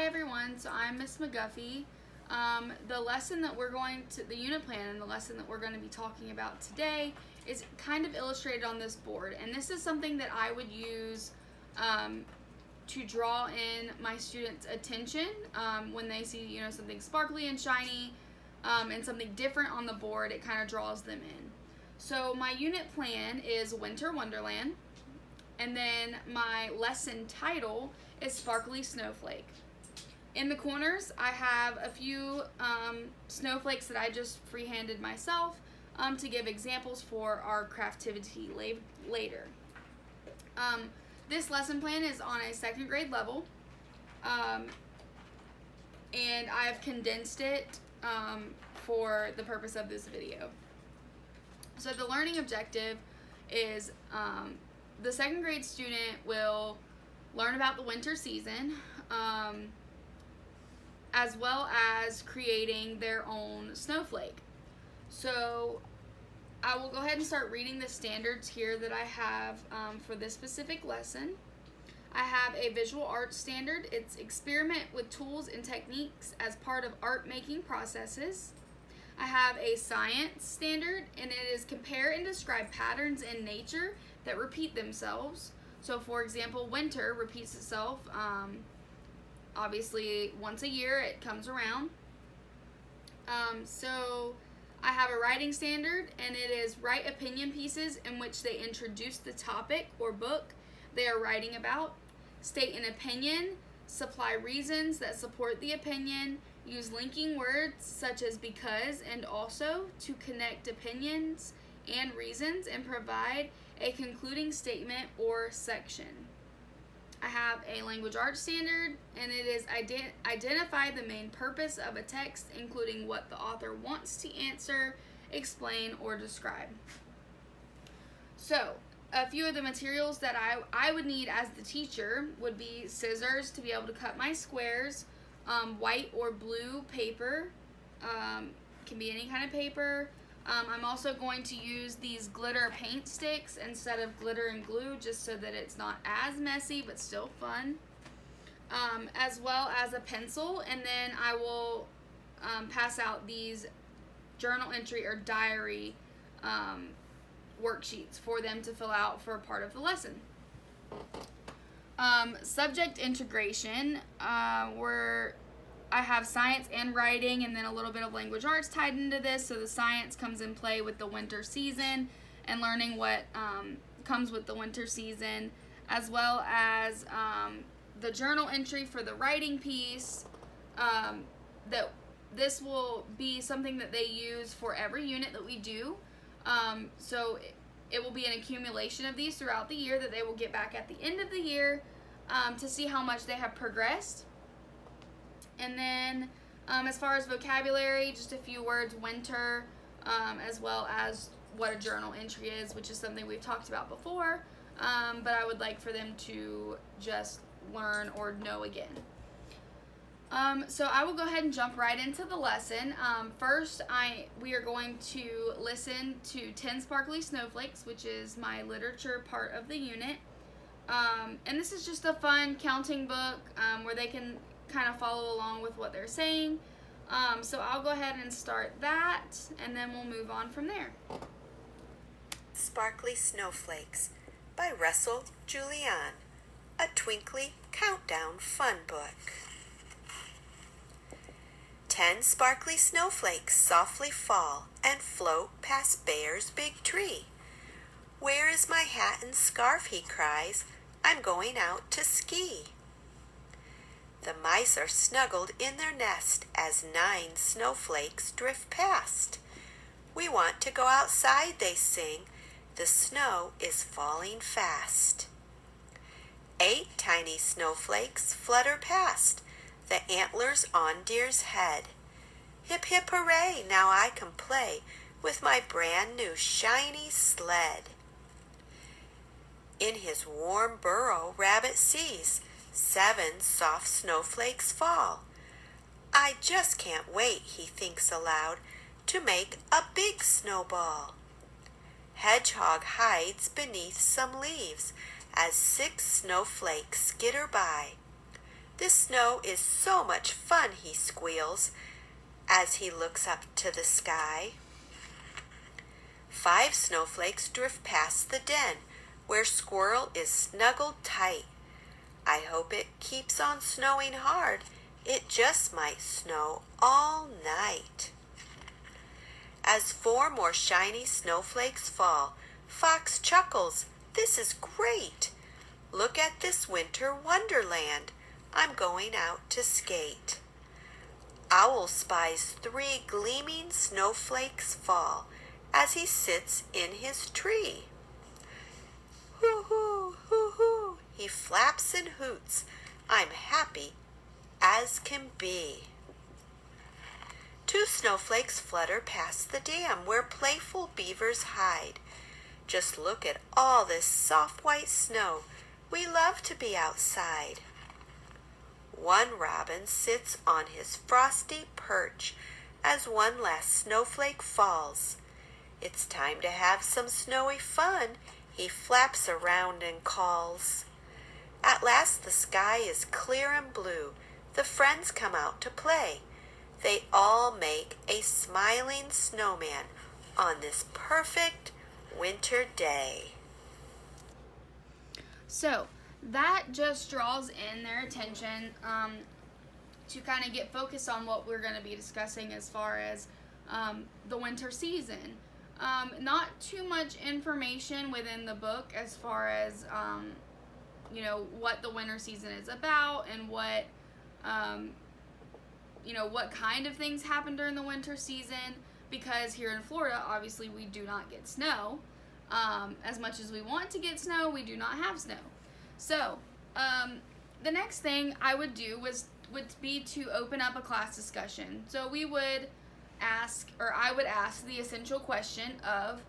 everyone. So I'm Miss McGuffey. The lesson that the unit plan and the lesson that we're going to be talking about today is kind of illustrated on this board. And this is something that I would use to draw in my students' attention when they see, something sparkly and shiny and something different on the board. It kind of draws them in. So my unit plan is Winter Wonderland. And then my lesson title is Sparkly Snowflake. In the corners, I have a few snowflakes that I just freehanded myself to give examples for our craftivity later. This lesson plan is on a second grade level, and I've condensed it for the purpose of this video. So the learning objective is the second grade student will learn about the winter season, as well as creating their own snowflake. So I will go ahead and start reading the standards here that I have for this specific lesson. I have a visual arts standard. It's experiment with tools and techniques as part of art making processes. I have a science standard, and it is compare and describe patterns in nature that repeat themselves. So for example, winter repeats itself. Obviously, once a year it comes around. So I have a writing standard, and it is write opinion pieces in which they introduce the topic or book they are writing about, state an opinion, supply reasons that support the opinion, use linking words such as because and also to connect opinions and reasons, and provide a concluding statement or section. I have a language arts standard, and it is identify the main purpose of a text, including what the author wants to answer, explain, or describe. So, a few of the materials that I would need as the teacher would be scissors to be able to cut my squares, white or blue paper, can be any kind of paper. I'm also going to use these glitter paint sticks instead of glitter and glue, just so that it's not as messy but still fun, as well as a pencil. And then I will pass out these journal entry or diary worksheets for them to fill out for part of the lesson. Subject integration, where I have science and writing, and then a little bit of language arts tied into this. So the science comes in play with the winter season and learning what comes with the winter season, as well as the journal entry for the writing piece. That this will be something that they use for every unit that we do. So it will be an accumulation of these throughout the year that they will get back at the end of the year to see how much they have progressed. And then as far as vocabulary, just a few words, winter, as well as what a journal entry is, which is something we've talked about before, but I would like for them to just learn or know again. So I will go ahead and jump right into the lesson. First, we are going to listen to 10 Sparkly Snowflakes, which is my literature part of the unit. And this is just a fun counting book where they can kind of follow along with what they're saying. So I'll go ahead and start that, and then we'll move on from there. Sparkly Snowflakes by Russell Julian, a twinkly countdown fun book. 10 sparkly snowflakes softly fall and float past Bear's big tree. Where is my hat and scarf, he cries, I'm going out to ski. The mice are snuggled in their nest as 9 snowflakes drift past. We want to go outside, they sing. The snow is falling fast. 8 tiny snowflakes flutter past, the antlers on Deer's head. Hip, hip, hooray, now I can play with my brand new shiny sled. In his warm burrow, Rabbit sees 7 soft snowflakes fall. I just can't wait, he thinks aloud, to make a big snowball. Hedgehog hides beneath some leaves as 6 snowflakes skitter by. This snow is so much fun, he squeals as he looks up to the sky. 5 snowflakes drift past the den where Squirrel is snuggled tight. I hope it keeps on snowing hard. It just might snow all night. As 4 more shiny snowflakes fall, Fox chuckles, this is great. Look at this winter wonderland. I'm going out to skate. Owl spies 3 gleaming snowflakes fall as he sits in his tree. Hoo-hoo, hoo-hoo, he flaps and hoots. I'm happy as can be. 2 snowflakes flutter past the dam where playful beavers hide. Just look at all this soft white snow. We love to be outside. 1 robin sits on his frosty perch as one last snowflake falls. It's time to have some snowy fun, he flaps around and calls. At last the sky is clear and blue. The friends come out to play. They all make a smiling snowman on this perfect winter day. So that just draws in their attention to kind of get focused on what we're going to be discussing as far as the winter season. Not too much information within the book as far as what the winter season is about and what what kind of things happen during the winter season, because here in Florida, obviously, we do not get snow. As much as we want to get snow, we do not have snow. So, the next thing I would do would be to open up a class discussion. So I would ask the essential question of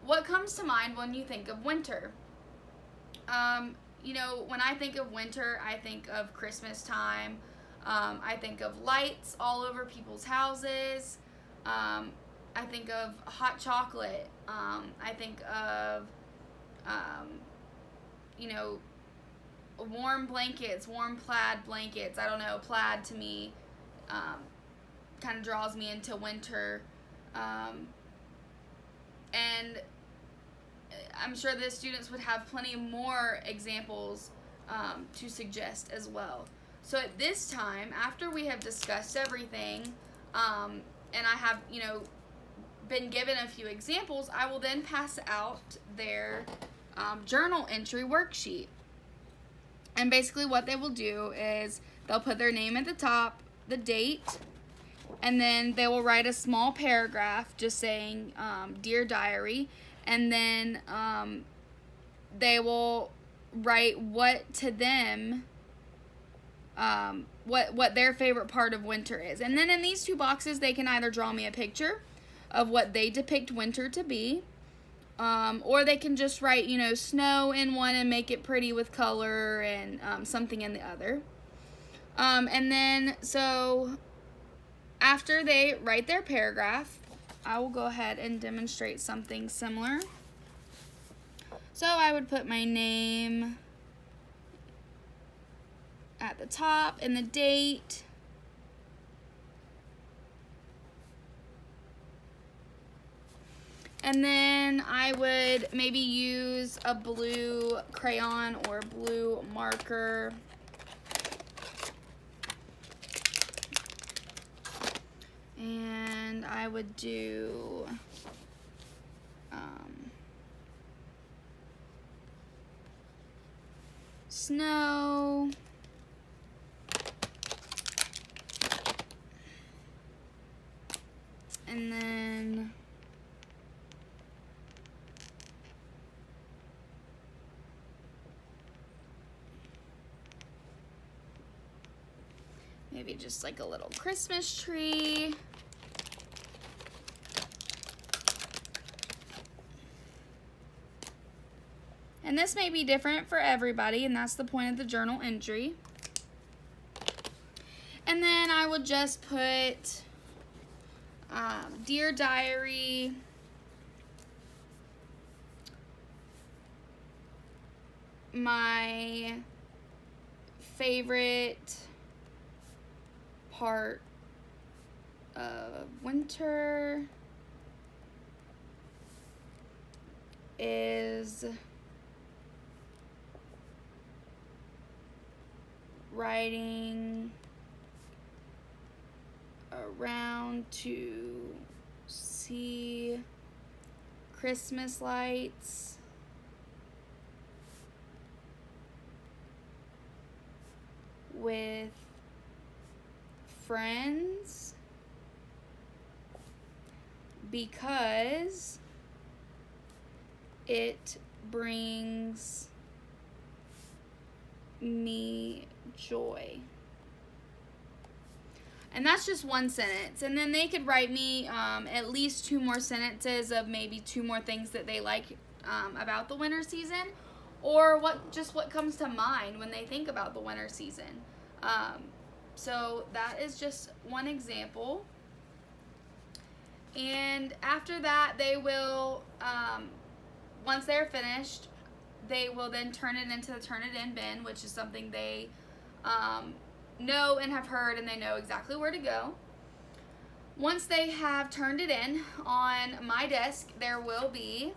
what comes to mind when you think of winter. When I think of winter, I think of Christmas time. I think of lights all over people's houses. I think of hot chocolate. I think of, warm blankets, warm plaid blankets. I don't know, plaid to me kind of draws me into winter. And I'm sure the students would have plenty more examples to suggest as well. So at this time, after we have discussed everything, and I have, been given a few examples, I will then pass out their journal entry worksheet. And basically what they will do is they'll put their name at the top, the date, and then they will write a small paragraph just saying, Dear Diary, and then they will write what to them, what their favorite part of winter is. And then in these 2 boxes, they can either draw me a picture of what they depict winter to be, or they can just write, snow in one and make it pretty with color and something in the other. And then, so after they write their paragraph, I will go ahead and demonstrate something similar. So I would put my name at the top and the date. And then I would maybe use a blue crayon or blue marker. And I would do snow. And then maybe just like a little Christmas tree. And this may be different for everybody, and that's the point of the journal entry. And then I would just put Dear Diary, my favorite part of winter is riding around to see Christmas lights with friends because it brings me joy. And that's just one sentence. And then they could write me at least 2 more sentences of maybe 2 more things that they like about the winter season, or what comes to mind when they think about the winter season. So that is just one example. And after that, they will, once they're finished, they will then turn it into the Turn It In bin, which is something they know and have heard, and they know exactly where to go. Once they have turned it in, on my desk there will be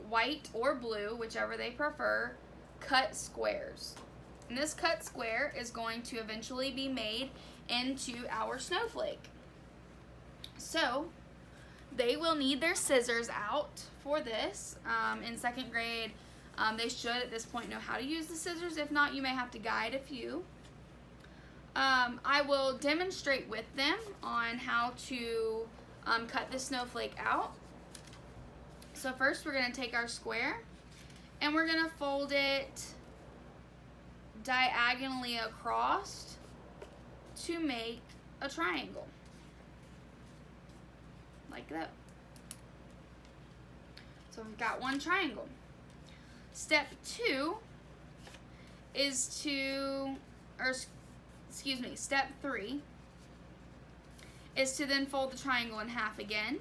white or blue, whichever they prefer, cut squares. And this cut square is going to eventually be made into our snowflake. So they will need their scissors out for this. In 2nd grade, they should at this point know how to use the scissors. If not, you may have to guide a few. I will demonstrate with them on how to cut the snowflake out. So first we're going to take our square and we're going to fold it diagonally across to make a triangle. Like that. So we've got one triangle. Step 2 is step 3 is to then fold the triangle in half again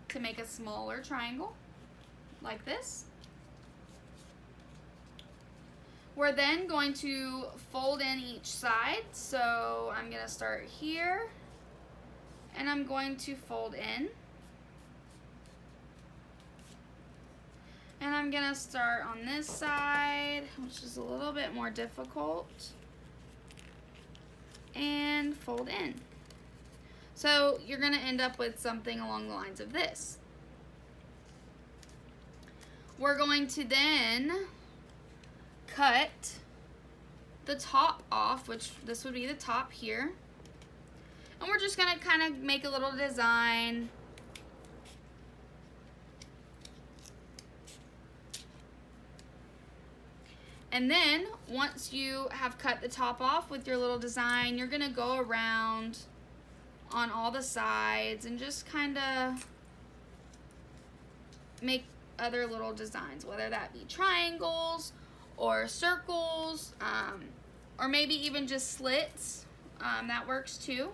to make a smaller triangle, like this. We're then going to fold in each side. So I'm going to start here, and I'm going to fold in. And I'm going to start on this side, which is a little bit more difficult, and fold in. So you're going to end up with something along the lines of this. We're going to then cut the top off, which this would be the top here. And we're just going to kind of make a little design. And then once you have cut the top off with your little design, you're going to go around on all the sides and just kind of make other little designs, whether that be triangles or circles, or maybe even just slits. That works too.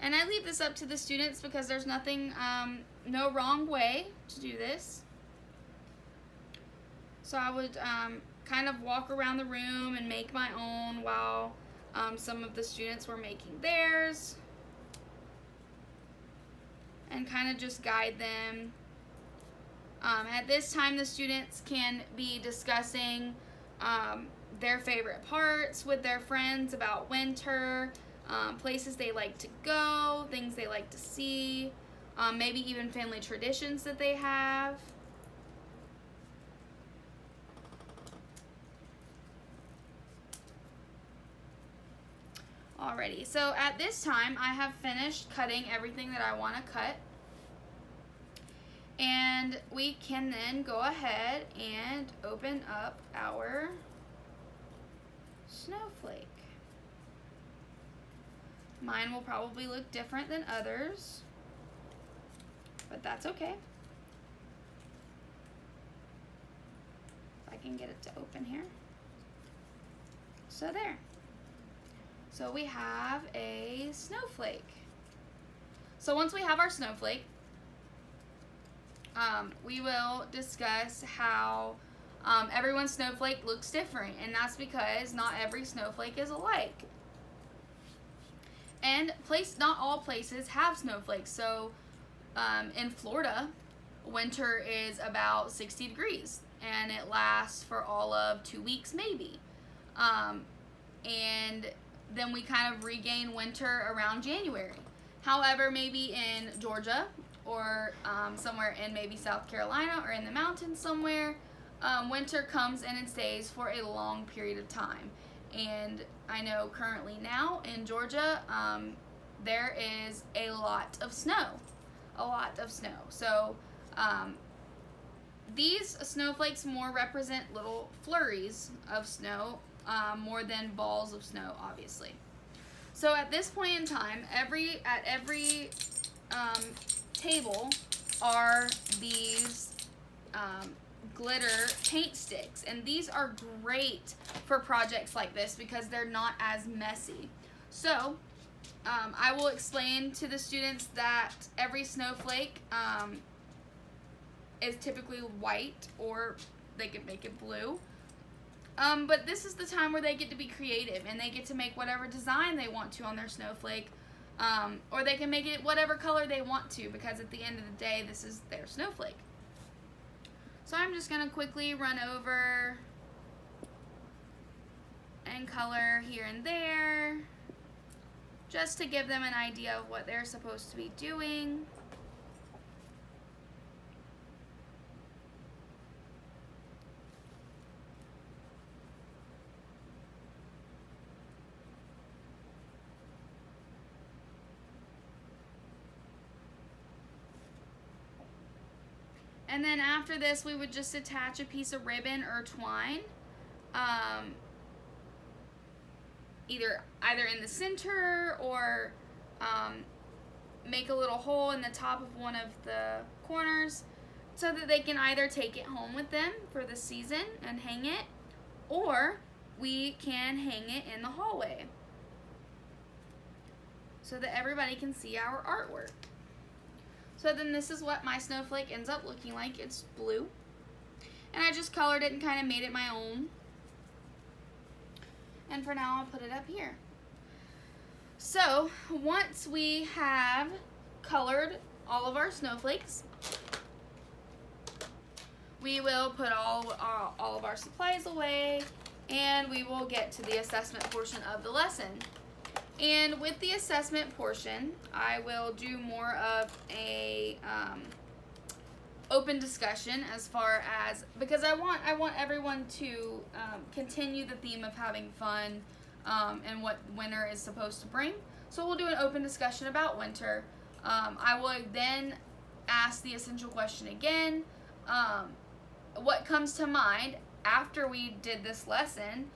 And I leave this up to the students because there's nothing, no wrong way to do this. So I would kind of walk around the room and make my own while some of the students were making theirs, and kind of just guide them. At this time, the students can be discussing their favorite parts with their friends about winter, places they like to go, things they like to see, maybe even family traditions that they have. Alrighty, so at this time I have finished cutting everything that I want to cut, and we can then go ahead and open up our snowflake. Mine will probably look different than others, but that's okay. If I can get it to open here. So there. So we have a snowflake. So once we have our snowflake, we will discuss how Everyone's snowflake looks different, and that's because not every snowflake is alike. And not all places have snowflakes. So in Florida, winter is about 60 degrees, and it lasts for all of 2 weeks maybe. And then we kind of regain winter around January. However, maybe in Georgia or somewhere in maybe South Carolina or in the mountains somewhere, winter comes and it stays for a long period of time. And I know currently now in Georgia, there is a lot of snow. So these snowflakes more represent little flurries of snow, more than balls of snow, obviously. So at this point in time, at every table are these glitter paint sticks, and these are great for projects like this because they're not as messy. So I will explain to the students that every snowflake is typically white, or they could make it blue. But this is the time where they get to be creative, and they get to make whatever design they want to on their snowflake, or they can make it whatever color they want to, because at the end of the day, this is their snowflake. So I'm just going to quickly run over and color here and there, just to give them an idea of what they're supposed to be doing. And then after this, we would just attach a piece of ribbon or twine, either in the center, or make a little hole in the top of one of the corners, so that they can either take it home with them for the season and hang it, or we can hang it in the hallway so that everybody can see our artwork. So then this is what my snowflake ends up looking like. It's blue. And I just colored it and kind of made it my own. And for now, I'll put it up here. So once we have colored all of our snowflakes, we will put all of our supplies away, and we will get to the assessment portion of the lesson. And with the assessment portion, I will do more of a open discussion, as far as, because I want everyone to continue the theme of having fun and what winter is supposed to bring. So we'll do an open discussion about winter. I will then ask the essential question again. What comes to mind after we did this lesson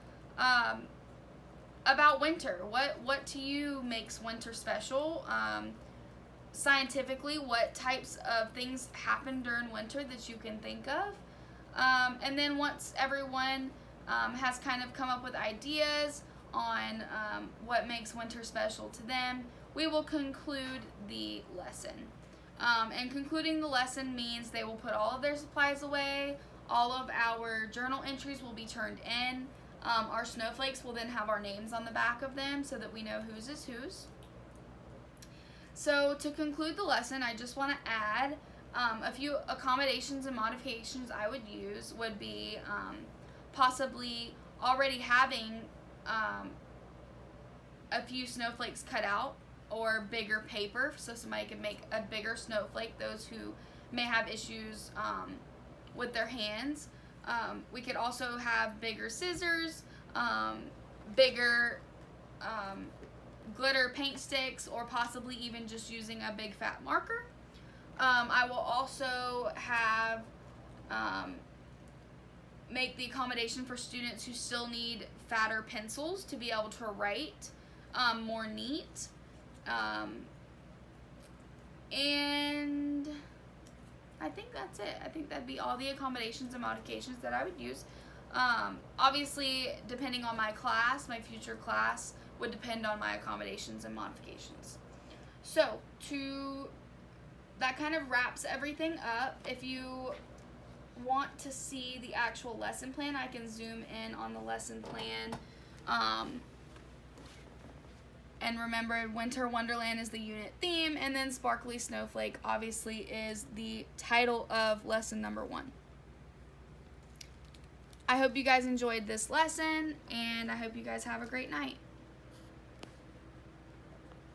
about winter? What to you makes winter special? Scientifically, what types of things happen during winter that you can think of? And then once everyone has kind of come up with ideas on what makes winter special to them, we will conclude the lesson. And concluding the lesson means they will put all of their supplies away, all of our journal entries will be turned in, our snowflakes will then have our names on the back of them so that we know whose is whose. So to conclude the lesson, I just want to add a few accommodations and modifications I would use would be possibly already having a few snowflakes cut out, or bigger paper so somebody could make a bigger snowflake, those who may have issues with their hands. We could also have bigger scissors, bigger glitter paint sticks, or possibly even just using a big fat marker. I will also have make the accommodation for students who still need fatter pencils to be able to write more neat. And I think that's it. I think that'd be all the accommodations and modifications that I would use. Obviously, depending on my class, my future class would depend on my accommodations and modifications. So, that kind of wraps everything up. If you want to see the actual lesson plan, I can zoom in on the lesson plan. And remember, Winter Wonderland is the unit theme, and then Sparkly Snowflake obviously is the title of lesson number 1. I hope you guys enjoyed this lesson, and I hope you guys have a great night.